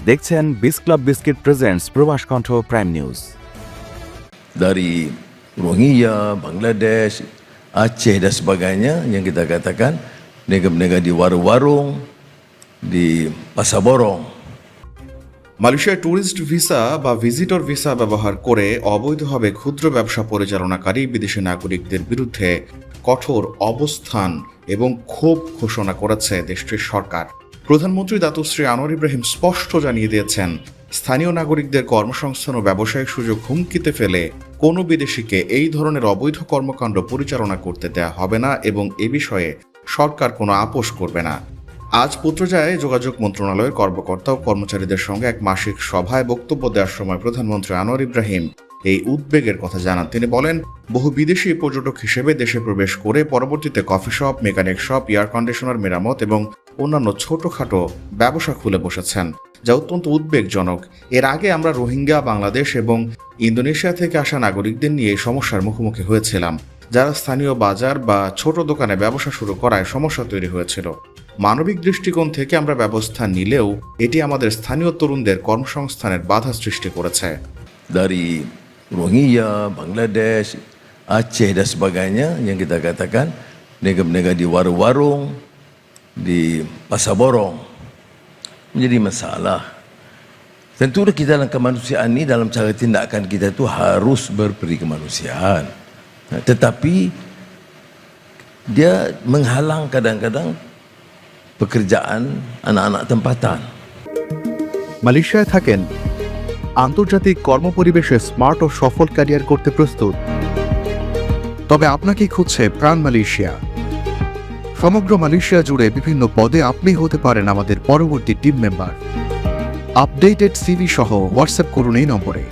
দেখছেন বিস club biscuit presents প্রবাস কণ্ঠ prime news. Dari Rohingya, Bangladesh, Aceh dan sebagainya yang kita katakan berniaga di warung-warung, di pasar borong. মালয়েশিয়ায় tourist visa বা visitor visa ব্যবহার করে অবৈধভাবে ক্ষুদ্র ব্যবসা পরিচালনাকারী বিদেশি নাগরিকদের বিরুদ্ধে কঠোর অবস্থান এবং ক্ষোভ ঘোষণা করেছে দেশটির সরকার। প্রধানমন্ত্রী দাতুশ্রী আনোয়ার ইব্রাহিম স্পষ্ট জানিয়ে দিয়েছেন, স্থানীয় নাগরিকদের কর্মসংস্থান ও ব্যবসায়িক সুযোগ হুমকিতে ফেলে কোনো বিদেশিকে এই ধরনের অবৈধ কর্মকাণ্ড পরিচালনা করতে দেয়া হবে না এবং এ বিষয়ে সরকার কোনো আপোষ করবে না। আজ পত্রজায় যোগাযোগ মন্ত্রণালয়ের কর্মকর্তা ও কর্মচারীদের সঙ্গে এক মাসিক সভায় বক্তব্য দেওয়ার সময় প্রধানমন্ত্রী আনোয়ার ইব্রাহিম এই উদ্বেগের কথা জানান। তিনি বলেন, বহু বিদেশি পর্যটক হিসেবে দেশে প্রবেশ করে পরবর্তীতে coffee shop, mechanic shop, air conditioner মেরামত এবং অন্যান্য ছোটখাটো ব্যবসা খুলে বসেছেন, যা অত্যন্ত উদ্বেগজনক। এর আগে আমরা রোহিঙ্গা, বাংলাদেশ এবং ইন্দোনেশিয়া থেকে আসা নাগরিকদের নিয়ে এই সমস্যার মুখোমুখি হয়েছিলাম, যারা স্থানীয় বাজার বা ছোট দোকানে ব্যবসা শুরু করায় সমস্যা তৈরি হয়েছিল। মানবিক দৃষ্টিকোণ থেকে আমরা ব্যবস্থা নিলেও এটি আমাদের স্থানীয় তরুণদের কর্মসংস্থানের বাধা সৃষ্টি করেছে। Dari Rohingya, Bangladesh, Aceh dan sebagainya yang kita katakan berniaga di warung-warung, di pasar borong menjadi masalah. Tentu kita dalam kemanusiaan ini, dalam cara tindakan kita itu harus berperi kemanusiaan. Tetapi dia menghalang kadang-kadang pekerjaan anak-anak tempatan. মালয়েশিয়ায় থাকেন, আন্তর্জাতিক কর্মপরিবেশে smart ও সফল career করতে প্রস্তুত? তবে আপনাকেই খুঁজছে প্রাণ মালয়েশিয়া। সমগ্র মালয়েশিয়া জুড়ে বিভিন্ন পদে আপনি হতে পারেন আমাদের পরবর্তী টিম মেম্বার। আপডেটেড সিভি সহ হোয়াটসঅ্যাপ করুন এই নম্বরে।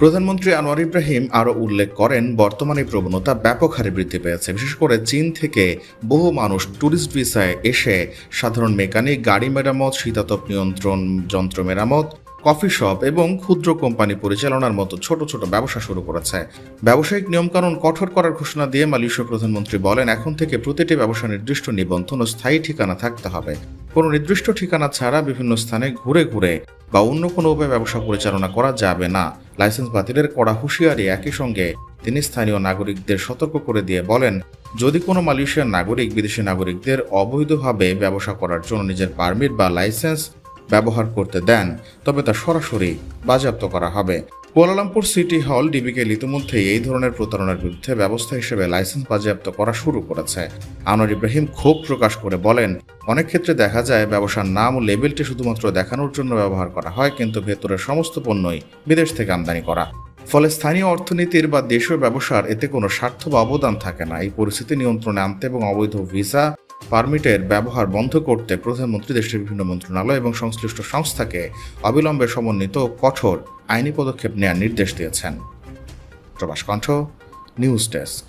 প্রধানমন্ত্রী আনোয়ার ইব্রাহিম আরও উল্লেখ করেন, বর্তমানে প্রবণতা ব্যাপক হারে বৃদ্ধি পেয়েছে। বিশেষ করে চীন থেকে বহু মানুষ ট্যুরিস্ট ভিসায় এসে সাধারণ মেকানিক, গাড়ি মেরামত, শীতাতপ নিয়ন্ত্রণ যন্ত্র মেরামত, কফি শপ এবং ক্ষুদ্র কোম্পানি পরিচালনার মতো ছোট ছোট ব্যবসা শুরু করেছে। ব্যবসায়িক নিয়মকানুন কঠোর করার ঘোষণা দিয়ে মালয়েশিয়ার প্রধানমন্ত্রী বলেন, এখন থেকে প্রতিটি ব্যবসা নির্দিষ্ট নিবন্ধন ও স্থায়ী ঠিকানা থাকতে হবে। কোনো নির্দিষ্ট ঠিকানা ছাড়া বিভিন্ন স্থানে ঘুরে ঘুরে বা অন্য কোনো উপায়ে ব্যবসা পরিচালনা করা যাবে না। লাইসেন্স বাতিলের কড়া হুঁশিয়ারি একই সঙ্গে তিনি স্থানীয় নাগরিকদের সতর্ক করে দিয়ে বলেন, যদি কোনো মালয়েশিয়ার নাগরিক বিদেশি নাগরিকদের অবৈধভাবে ব্যবসা করার জন্য নিজের পারমিট বা লাইসেন্স ব্যবহার করতে দেন, তবে তা সরাসরি বাজেয়াপ্ত করা হবে। কুয়ালালামপুর সিটি হল ডিবিকেল ইতিমধ্যেই এই ধরনের প্রতারণার বিরুদ্ধে ব্যবস্থা হিসেবে লাইসেন্স বাজেয়াপ্ত করা শুরু করেছে। আনোয়ার ইব্রাহিম ক্ষোভ প্রকাশ করে বলেন, অনেক ক্ষেত্রে দেখা যায় ব্যবসার নাম ও লেবেলটি শুধুমাত্র দেখানোর জন্য ব্যবহার করা হয়, কিন্তু ভেতরের সমস্ত পণ্যই বিদেশ থেকে আমদানি করা। ফলে স্থানীয় অর্থনীতির বা দেশীয় ব্যবসার এতে কোনো স্বার্থ বা অবদান থাকে না। এই পরিস্থিতি নিয়ন্ত্রণে আনতে এবং অবৈধ ভিসা পারমিটের ব্যবহার বন্ধ করতে প্রধানমন্ত্রী দেশের বিভিন্ন মন্ত্রণালয় এবং সংশ্লিষ্ট সংস্থাকে অবিলম্বে সমন্বিত ও কঠোর আইনি পদক্ষেপ নেওয়ার নির্দেশ দিয়েছেন। প্রবাস কণ্ঠ নিউজ ডেস্ক।